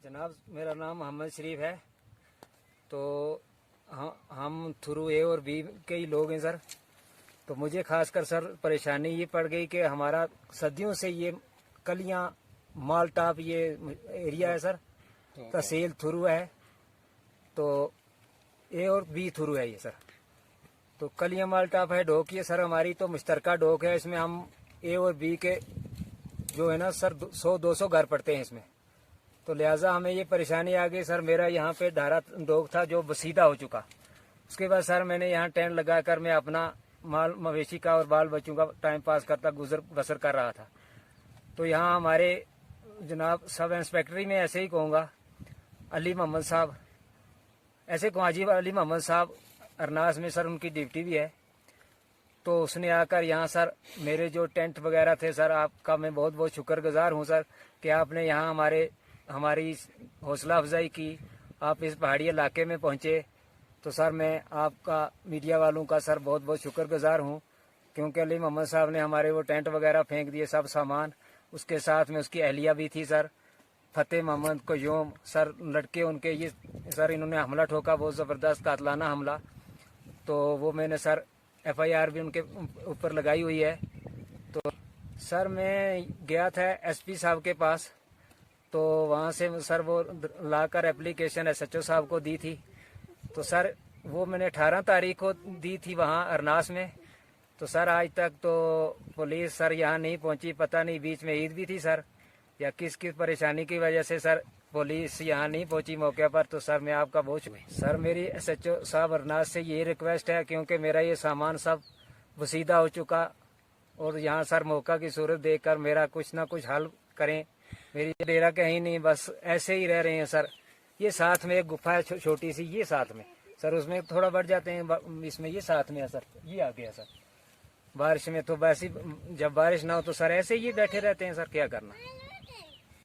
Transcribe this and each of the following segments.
जनाब मेरा नाम मोहम्मद शरीफ है। तो हम थ्रू ए और बी के ही लोग हैं सर। तो मुझे खासकर सर परेशानी ये पड़ गई कि हमारा सदियों से ये कलियां माल टाप ये एरिया है सर, तहसील थ्रू है, तो ए और बी थ्रू है ये सर। तो कलियां माल टाप है, डोक ये सर हमारी तो मुश्तरका डोक है। इसमें हम ए और बी के जो है ना सर 100-200 घर पड़ते हैं इसमें। तो लिहाजा हमें ये परेशानी आ गई सर। मेरा यहाँ पे धारा डोक था जो बसीदा हो चुका। उसके बाद सर मैंने यहाँ टेंट लगाकर मैं अपना माल मवेशी का और बाल बच्चों का टाइम पास करता गुजर बसर कर रहा था। तो यहाँ हमारे जनाब सब इंस्पेक्टरी में ऐसे ही कहूँगा अली मोहम्मद साहब, ऐसे हाजी अली मोहम्मद साहब अरनास में सर उनकी ड्यूटी भी है। तो उसने आकर यहाँ सर मेरे जो टेंट वगैरह थे सर, आपका मैं बहुत बहुत शुक्रगुजार हूँ सर कि आपने यहाँ हमारी हौसला अफजाई की, आप इस पहाड़ी इलाके में पहुँचे। तो सर मैं आपका मीडिया वालों का सर बहुत बहुत शुक्रगुजार हूँ, क्योंकि अली मोहम्मद साहब ने हमारे वो टेंट वगैरह फेंक दिए सब सामान। उसके साथ में उसकी अहलिया भी थी सर, फतेह मोहम्मद कोयूम सर, लड़के उनके ये सर इन्होंने हमला ठोका, बहुत ज़बरदस्त कातलाना हमला। तो वो मैंने सर FIR भी उनके ऊपर लगाई हुई है। तो सर मैं गया था SP साहब के पास, तो वहाँ से सर वो लाकर एप्लीकेशन SHO साहब को दी थी। तो सर वो मैंने 18 तारीख को दी थी वहाँ अरनास में। तो सर आज तक तो पुलिस सर यहाँ नहीं पहुँची, पता नहीं बीच में ईद भी थी सर या किस परेशानी की वजह से सर पुलिस यहाँ नहीं पहुँची मौके पर। तो सर मैं आपका बहुत सर मेरी SHO साहब अरनास से ये रिक्वेस्ट है, क्योंकि मेरा ये सामान सब वसीदा हो चुका और यहाँ सर मौका की सूरत देखकर मेरा कुछ ना कुछ हल करें। मेरी डेरा कहीं नहीं, बस ऐसे ही रह रहे हैं सर। ये साथ में एक गुफा है छोटी सी, ये साथ में सर, उसमें थोड़ा बढ़ जाते हैं, इसमें ये साथ में है सर, ये आ गया सर। बारिश में तो वैसे जब बारिश ना हो तो सर ऐसे ही बैठे रहते हैं सर, क्या करना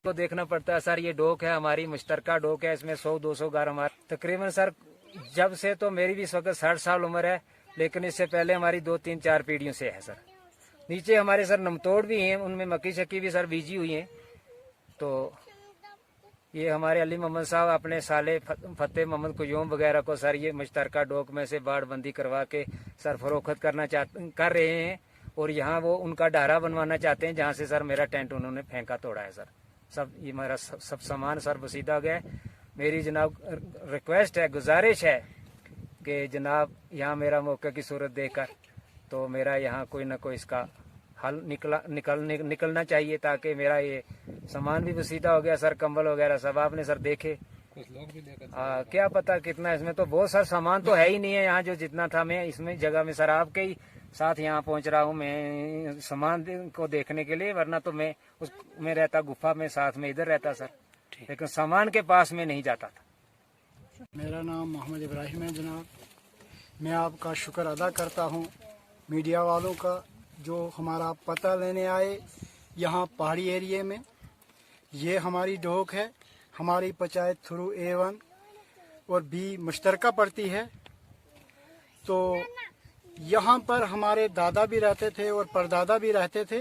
तो देखना पड़ता है सर। ये डोक है हमारी मुश्तरका डोक है, इसमें 100-200 घर हमारे तकरीबन सर। जब से तो मेरी भी इस वक्त 60 साल उम्र है, लेकिन इससे पहले हमारी 2-3-4 पीढ़ियों से है सर। नीचे हमारे सर नमतोड़ भी हैं, उनमें मक्की शक्की भी सर बीजी हुई हैं। तो ये हमारे अली मोहम्मद साहब अपने साले फतेह मोहम्मद कोयूम वगैरह को सर ये मुश्तरका डोक में से बाड़बंदी करवा के सर फरोख्त कर रहे हैं, और यहाँ वो उनका डारा बनवाना चाहते हैं जहाँ से सर मेरा टेंट उन्होंने फेंका तोड़ा है सर। सब ये मेरा सब सामान सर बसीदा गया। मेरी जनाब रिक्वेस्ट है, गुजारिश है कि जनाब यहाँ मेरा मौके की सूरत देखकर तो मेरा यहाँ कोई ना कोई इसका हल निकलना चाहिए, ताकि मेरा ये सामान भी वसीदा हो गया सर, कंबल वगैरह सब आपने सर देखे। कुछ लोग भी लेकर क्या पता कितना, इसमें तो बहुत सारा सामान तो है ही नहीं है यहाँ जो जितना था। मैं इसमें जगह में सर आपके ही साथ यहाँ पहुँच रहा हूँ मैं सामान को देखने के लिए, वरना तो मैं उसमें रहता गुफा में साथ में इधर रहता सर, लेकिन सामान के पास में नहीं जाता था। मेरा नाम मोहम्मद इब्राहिम है जनाब। मैं आपका शुक्र अदा करता हूँ मीडिया वालों का जो हमारा पता लेने आए यहाँ पहाड़ी एरिए में। ये हमारी डोक है, हमारी पंचायत थ्रू A1 और B मुश्तरका पड़ती है। तो यहाँ पर हमारे दादा भी रहते थे और परदादा भी रहते थे,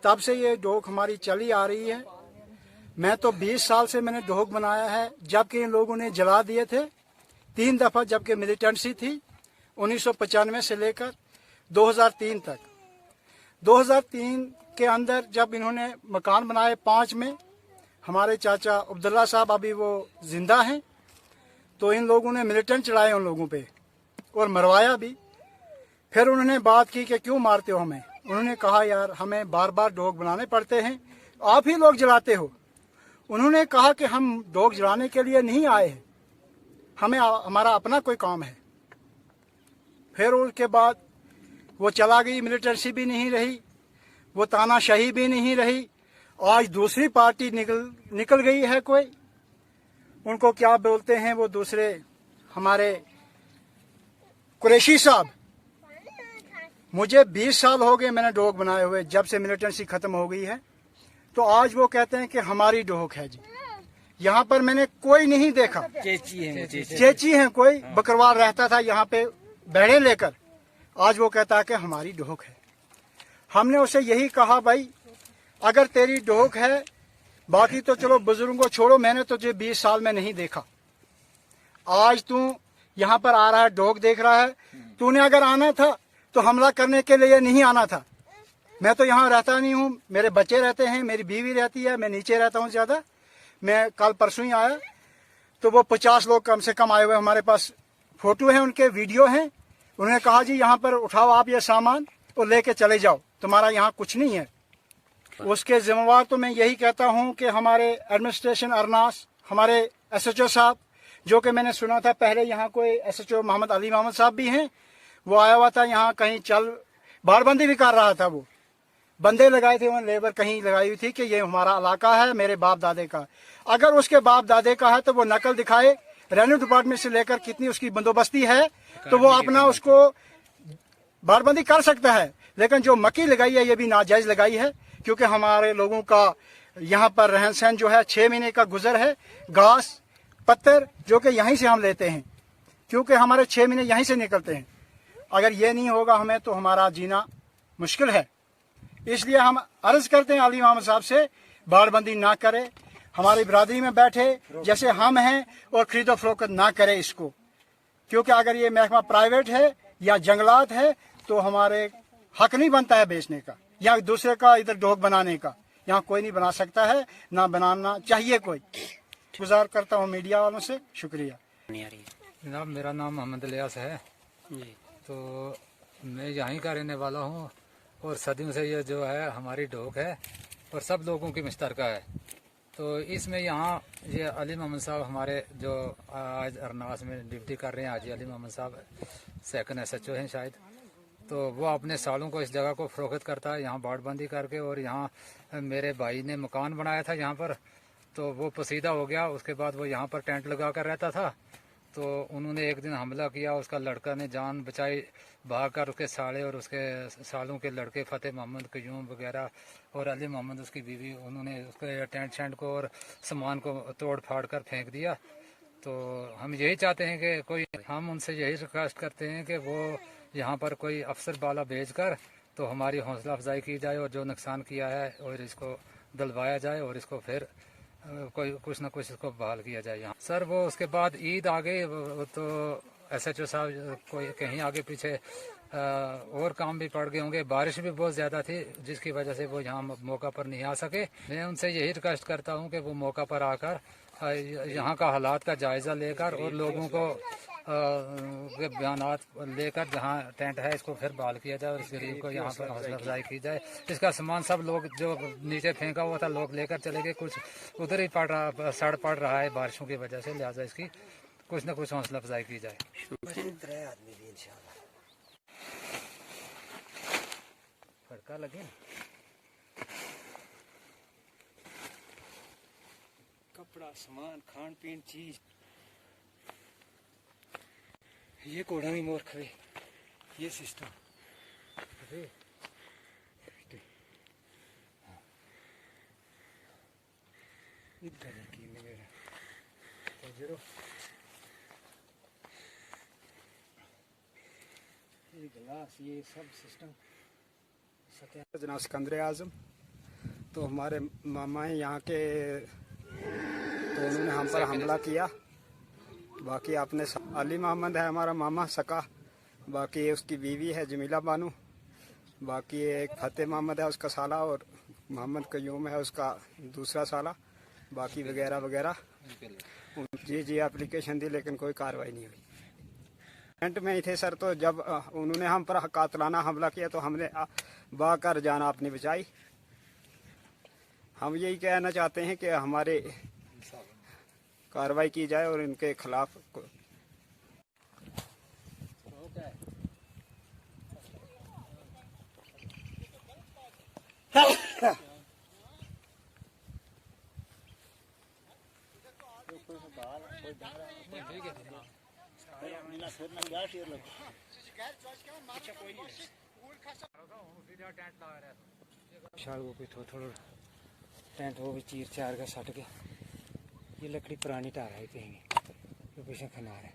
तब से ये डोक हमारी चली आ रही है। मैं तो 20 साल से मैंने डोक बनाया है, जबकि इन लोगों ने जला दिए थे 3 दफ़ा, जबकि मिलिटेंसी थी 1995 से लेकर 2003 तक। 2003 के अंदर जब इन्होंने मकान बनाए 5 में, हमारे चाचा अब्दुल्ला साहब अभी वो जिंदा हैं, तो इन लोगों ने मिलिटेंट चढ़ाए उन लोगों पे और मरवाया भी। फिर उन्होंने बात की कि क्यों मारते हो हमें। उन्होंने कहा यार हमें बार बार डोक बनाने पड़ते हैं, आप ही लोग जलाते हो। उन्होंने कहा कि हम डोक जलाने के लिए नहीं आए हैं, हमें हमारा अपना कोई काम है। फिर उसके बाद वो चला गई, मिलिटेंसी भी नहीं रही, वो तानाशाही भी नहीं रही। आज दूसरी पार्टी निकल गई है, कोई उनको क्या बोलते हैं वो दूसरे हमारे कुरैशी साहब। मुझे 20 साल हो गए मैंने डोक बनाए हुए, जब से मिलिटेंसी खत्म हो गई है। तो आज वो कहते हैं कि हमारी डोक है जी। यहाँ पर मैंने कोई नहीं देखा, चेची हैं कोई, बकरवाल रहता था यहाँ पे बैड़े लेकर। आज वो कहता है कि हमारी डोक है। हमने उसे यही कहा भाई अगर तेरी डोक है बाकी तो चलो बुजुर्गों को छोड़ो, मैंने तो जो 20 साल में नहीं देखा। आज तू यहाँ पर आ रहा है, डॉग देख रहा है। तूने अगर आना था तो हमला करने के लिए नहीं आना था। मैं तो यहाँ रहता नहीं हूँ, मेरे बच्चे रहते हैं, मेरी बीवी रहती है, मैं नीचे रहता हूँ ज्यादा। मैं कल परसों ही आया तो वो 50 लोग कम से कम आए हुए, हमारे पास फोटो है, उनके वीडियो हैं। उन्होंने कहा जी यहाँ पर उठाओ आप ये सामान और लेके चले जाओ, तुम्हारा यहाँ कुछ नहीं है। उसके जिम्मेवार तो मैं यही कहता हूँ कि हमारे एडमिनिस्ट्रेशन अरनास, हमारे एसएचओ साहब, जो कि मैंने सुना था पहले यहाँ कोई एसएचओ मोहम्मद अली मोहम्मद साहब भी हैं, वो आया हुआ था यहाँ, कहीं चल बाड़बंदी भी कर रहा था। वो बंदे लगाए थे, उन्होंने लेबर कहीं लगाई हुई थी कि ये हमारा इलाका है, मेरे बाप दादे का। अगर उसके बाप दादे का है तो वो नकल दिखाए, रेवेन्यू डिपार्टमेंट से लेकर कितनी उसकी बंदोबस्ती है तो वो अपना उसको बाड़बंदी कर सकता है। लेकिन जो मक्की लगाई है ये भी नाजायज लगाई है, क्योंकि हमारे लोगों का यहाँ पर रहन सहन जो है 6 महीने का गुजर है। घास पत्थर जो कि यहीं से हम लेते हैं, क्योंकि हमारे 6 महीने यहीं से निकलते हैं। अगर ये नहीं होगा हमें तो हमारा जीना मुश्किल है। इसलिए हम अर्ज करते हैं अली मोहम्मद साहब से, बाड़बंदी ना करे, हमारी बरादरी में बैठे जैसे हम हैं और खरीदो फरोख्त ना करे इसको। क्योंकि अगर ये महकमा प्राइवेट है या जंगलात है तो हमारे हक नहीं बनता है बेचने का या दूसरे का इधर डॉग बनाने का। यहाँ कोई नहीं बना सकता है, ना बनाना चाहिए कोई। गुजार करता हूँ मीडिया वालों से, शुक्रिया। जनाब मेरा नाम मोहम्मद इलियास है तो मैं यहीं का रहने वाला हूँ और सदियों से ये जो है हमारी डॉग है और सब लोगों की मुश्तरका है। तो इसमें यहाँ ये अली मोहम्मद साहब हमारे जो आज अरनास में ड्यूटी कर रहे हैं, हाजी अली मोहम्मद साहब सेकंड एसएचओ हैं शायद, तो वो अपने सालों को इस जगह को फरोख्त करता है यहाँ बाड़बंदी करके। और यहाँ मेरे भाई ने मकान बनाया था यहाँ पर, तो वो पसीदा हो गया। उसके बाद वो यहाँ पर टेंट लगा कर रहता था, तो उन्होंने एक दिन हमला किया, उसका लड़का ने जान बचाई, भाग कर उसके साले और उसके सालों के लड़के फतेह मोहम्मद क्यूम वगैरह और अली मोहम्मद उसकी बीवी, उन्होंने उसके टेंट शेंट को और सामान को तोड़ फाड़ कर फेंक दिया। तो हम यही चाहते हैं कि कोई, हम उनसे यही रिक्वेस्ट करते हैं कि वो यहाँ पर कोई अफसर बाला भेज कर तो हमारी हौसला अफजाई की जाए और जो नुकसान किया है और इसको दिलवाया जाए और इसको फिर कोई कुछ ना कुछ इसको बहाल किया जाए यहाँ। सर वो उसके बाद ईद आ गई तो एसएचओ साहब कोई कहीं आगे पीछे और काम भी पड़ गए होंगे, बारिश भी बहुत ज़्यादा थी जिसकी वजह से वो यहाँ मौका पर नहीं आ सके। मैं उनसे यही रिक्वेस्ट करता हूँ कि वो मौका पर आकर यहाँ का हालात का जायज़ा लेकर और लोगों को के बयानात लेकर जहाँ टेंट है इसको फिर बहाल किया जाए और इस गरीब को यहाँ पर हौसला अफजाई की जाए। इसका सामान सब लोग जो नीचे फेंका हुआ था लोग लेकर चले गए, कुछ उधर ही सड़ पड़ रहा है बारिशों की वजह से, लिहाजा इसकी कुछ न कुछ हौसला अफजाई की जाए। फड़का लगे कपड़ा सामान खान पीन चीज, ये कोड़ा नहीं मोर खवे ये सिस्टम इधर की मेरा तो जरो ये गिलास ये सब सिस्टम। जनाब सिकंदर आजम, तो हमारे मामा हैं यहाँ के, तो उन्होंने हम पर हमला किया। बाकी आपने अली मोहम्मद है हमारा मामा सका, बाकी उसकी बीवी है जमीला बानू, बाकी एक फतेह मोहम्मद है उसका साला और मोहम्मद क्यूम है उसका दूसरा साला, बाकी वगैरह वगैरह। जी एप्लीकेशन दी लेकिन कोई कार्रवाई नहीं हुई। टेंट में ही थे सर, तो जब उन्होंने हम पर कातलाना हमला किया तो हमने भाग कर जाना अपनी बचाई। हम यही कहना चाहते हैं कि हमारे कार्रवाई की जाए और इनके खिलाफ वो भी थोड़ा टेंट वो भी चीर चार का सट गया। ये लकड़ी पुरानी टार है कहीं, ये पीछे खनार है।